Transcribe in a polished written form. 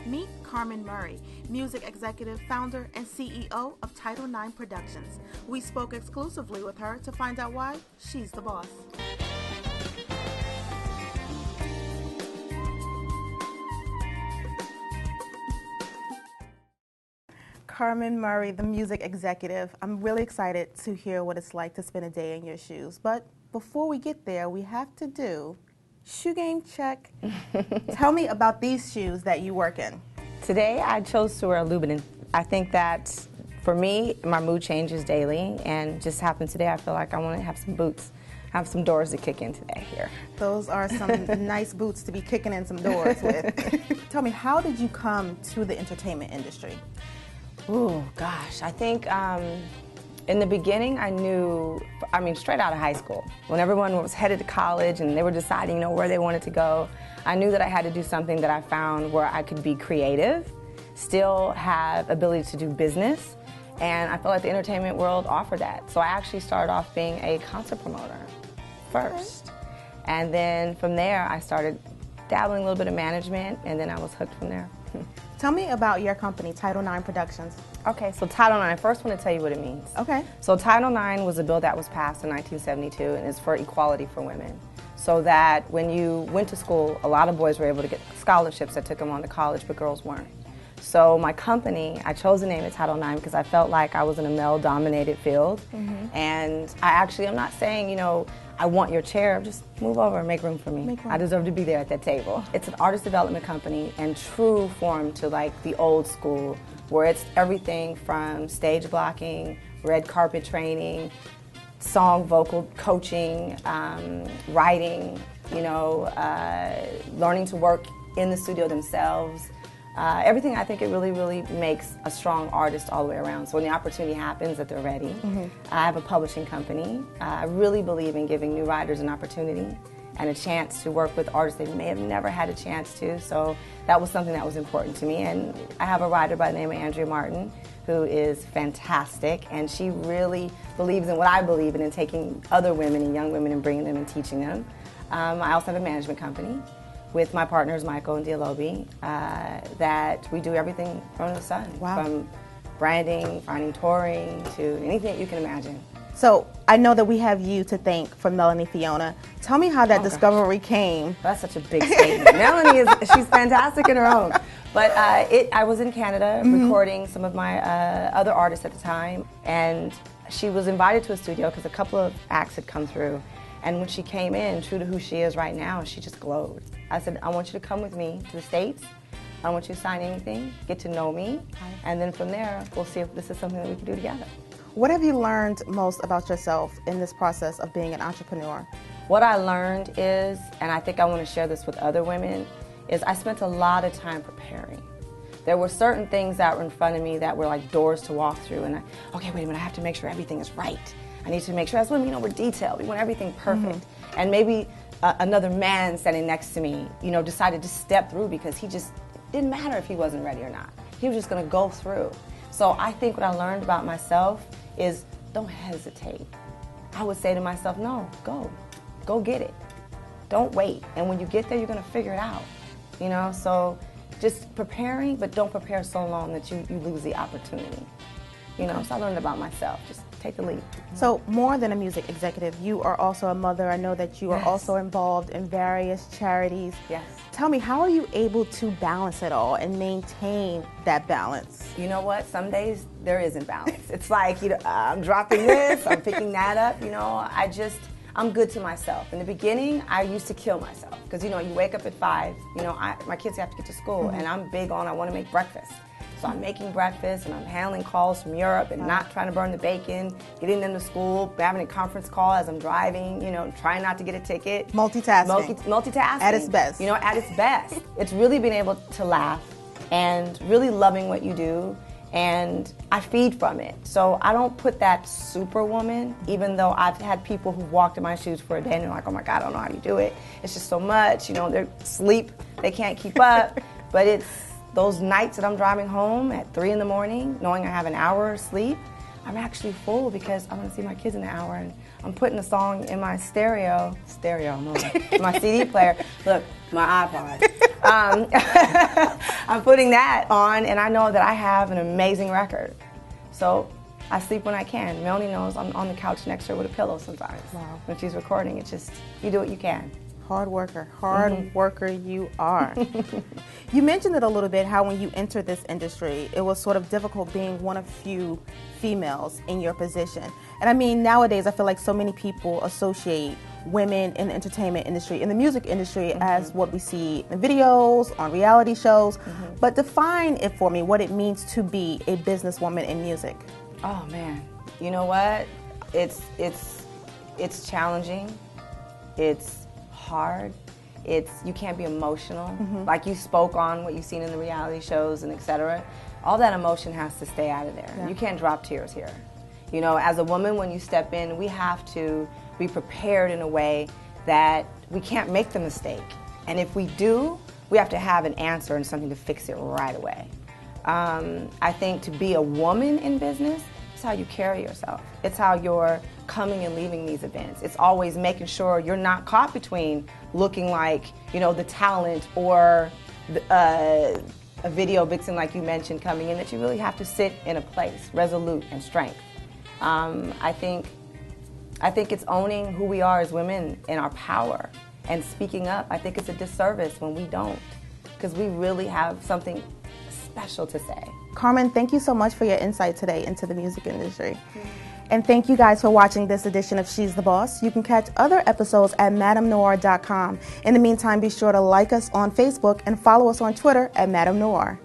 Meet Carmen Murray, music executive, founder, and CEO of Title IX Productions. We spoke exclusively with her to find out why she's the boss. Carmen Murray, the music executive. I'm really excited to hear what it's like to spend a day in your shoes. But before we get there, we have to do shoe game check. Tell me about these shoes that you work in. Today I chose to wear Louboutin. I think that for me, my mood changes daily, and just happened today I feel like I want to have some boots, have some doors to kick in today here. Those are some nice boots to be kicking in some doors with. Tell me, how did you come to the entertainment industry? Oh gosh, I think in the beginning I knew, straight out of high school, when everyone was headed to college and they were deciding, where they wanted to go, I knew that I had to do something that I found where I could be creative, still have ability to do business, and I felt like the entertainment world offered that. So I actually started off being a concert promoter first. And then from there I started dabbling a little bit of management, and then I was hooked from there. Tell me about your company, Title IX Productions. Okay, so Title IX, first I want to tell you what it means. Okay. So Title IX was a bill that was passed in 1972, and it's for equality for women. So that when you went to school, a lot of boys were able to get scholarships that took them on to college, but girls weren't. So my company, I chose the name of Title IX because I felt like I was in a male-dominated field. And I'm not saying, I want your chair, just move over and make room for me. I deserve to be there at that table. It's an artist development company and true form to like the old school, where it's everything from stage blocking, red carpet training, song vocal coaching, writing, learning to work in the studio themselves. Everything. I think it really, really makes a strong artist all the way around. So when the opportunity happens that they're ready, I have a publishing company. I really believe in giving new writers an opportunity and a chance to work with artists they may have never had a chance to. So that was something that was important to me. And I have a writer by the name of Andrea Martin, who is fantastic, and she really believes in what I believe in taking other women and young women and bringing them and teaching them. I also have a management company with my partners, Michael and Dialobi, that we do everything from the sun. Wow. From branding, finding touring, to anything that you can imagine. So I know that we have you to thank for Melanie Fiona. Tell me how that discovery came. That's such a big statement. Melanie she's fantastic in her own. But I was in Canada recording some of my other artists at the time, and she was invited to a studio because a couple of acts had come through. And when she came in, true to who she is right now, she just glowed. I said, I want you to come with me to the States. I don't want you to sign anything, get to know me, and then from there, we'll see if this is something that we can do together. What have you learned most about yourself in this process of being an entrepreneur? What I learned is, and I think I want to share this with other women, is I spent a lot of time preparing. There were certain things that were in front of me that were like doors to walk through, and okay, wait a minute, I have to make sure everything is right. I need to make sure, as women, we're detailed. We want everything perfect. And maybe another man standing next to me, decided to step through because he just didn't matter if he wasn't ready or not. He was just going to go through. So I think what I learned about myself is don't hesitate. I would say to myself, no, go get it. Don't wait. And when you get there, you're going to figure it out. So just preparing, but don't prepare so long that you lose the opportunity. So I learned about myself. Just take the lead. So more than a music executive, you are also a mother. I know that you are also involved in various charities. Yes. Tell me, how are you able to balance it all and maintain that balance? You know what? Some days there isn't balance. It's like, I'm dropping this, I'm picking that up. I'm good to myself. In the beginning, I used to kill myself because, you wake up at 5. My kids have to get to school, and I'm big on I want to make breakfast. So I'm making breakfast and I'm handling calls from Europe and not trying to burn the bacon, getting them to school, having a conference call as I'm driving, trying not to get a ticket. Multitasking. Multitasking. At its best. At its best. It's really being able to laugh and really loving what you do, and I feed from it. So I don't put that superwoman, even though I've had people who walked in my shoes for a day and they're like, oh my God, I don't know how you do it. It's just so much, they sleep, they can't keep up, but it's those nights that I'm driving home at 3 in the morning, knowing I have an hour of sleep, I'm actually full because I'm going to see my kids in an hour, and I'm putting a song in my my CD player. Look, my iPod. I'm putting that on, and I know that I have an amazing record. So I sleep when I can. Melanie knows I'm on the couch next to her with a pillow sometimes. Wow. When she's recording, it's just, you do what you can. Hard worker you are. You mentioned it a little bit, how when you entered this industry, it was sort of difficult being one of few females in your position. And I mean, nowadays, I feel like so many people associate women in the entertainment industry, in the music industry, as what we see in videos, on reality shows. But define it for me, what it means to be a businesswoman in music. Oh man, you know what? It's challenging. It's hard. You can't be emotional. Like you spoke on what you've seen in the reality shows and etc. All that emotion has to stay out of there. Yeah. You can't drop tears here. You know, as a woman, when you step in, we have to be prepared in a way that we can't make the mistake. And if we do, we have to have an answer and something to fix it right away. I think to be a woman in business, it's how you carry yourself. It's how you're coming and leaving these events. It's always making sure you're not caught between looking like, you know, the talent or a video vixen like you mentioned coming in, that you really have to sit in a place, resolute and strength. I think it's owning who we are as women and our power and speaking up. I think it's a disservice when we don't, because we really have something special to say. Carmen, thank you so much for your insight today into the music industry. And thank you guys for watching this edition of She's the Boss. You can catch other episodes at madamenoir.com. In the meantime, be sure to like us on Facebook and follow us on Twitter at Madam Noir.